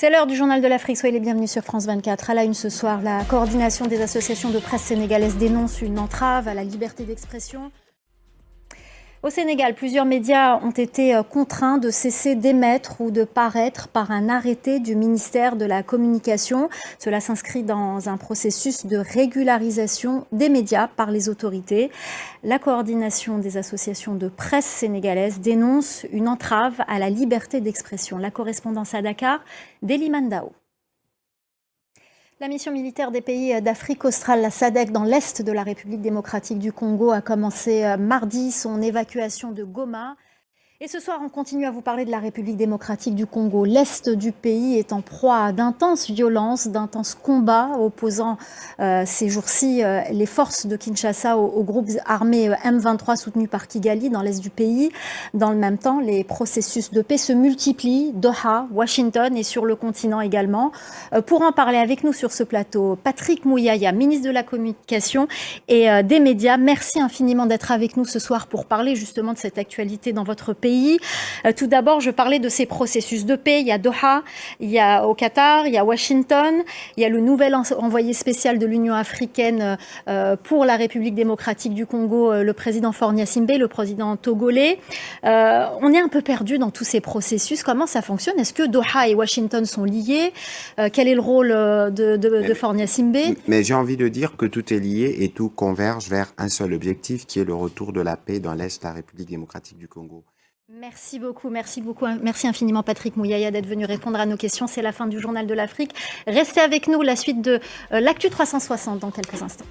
C'est l'heure du Journal de l'Afrique. Soyez les bienvenus sur France 24. À la une ce soir, la coordination des associations de presse sénégalaises dénonce une entrave à la liberté d'expression. Au Sénégal, plusieurs médias ont été contraints de cesser d'émettre ou de paraître par un arrêté du ministère de la Communication. Cela s'inscrit dans un processus de régularisation des médias par les autorités. La coordination des associations de presse sénégalaises dénonce une entrave à la liberté d'expression. La correspondance à Dakar d'Eliman Dao. La mission militaire des pays d'Afrique australe, la SADC, dans l'est de la République démocratique du Congo, a commencé mardi son évacuation de Goma. Et ce soir, on continue à vous parler de la République démocratique du Congo. L'est du pays est en proie d'intenses violences, d'intenses combats opposant ces jours-ci les forces de Kinshasa aux groupes armés M23 soutenus par Kigali dans l'est du pays. Dans le même temps, les processus de paix se multiplient, Doha, Washington et sur le continent également. Pour en parler avec nous sur ce plateau, Patrick Mouyaya, ministre de la Communication et des médias. Merci infiniment d'être avec nous ce soir pour parler justement de cette actualité dans votre pays. Tout d'abord, je parlais de ces processus de paix. Il y a Doha, il y a au Qatar, il y a Washington, il y a le nouvel envoyé spécial de l'Union africaine pour la République démocratique du Congo, le président Faure Gnassingbé, le président togolais. On est un peu perdu dans tous ces processus. Comment ça fonctionne? Est-ce que Doha et Washington sont liés? Quel est le rôle de Faure Gnassingbé? Mais j'ai envie de dire que tout est lié et tout converge vers un seul objectif qui est le retour de la paix dans l'Est de la République démocratique du Congo. Merci beaucoup, merci infiniment Patrick Mouyaya d'être venu répondre à nos questions. C'est la fin du Journal de l'Afrique. Restez avec nous, la suite de l'Actu 360 dans quelques instants.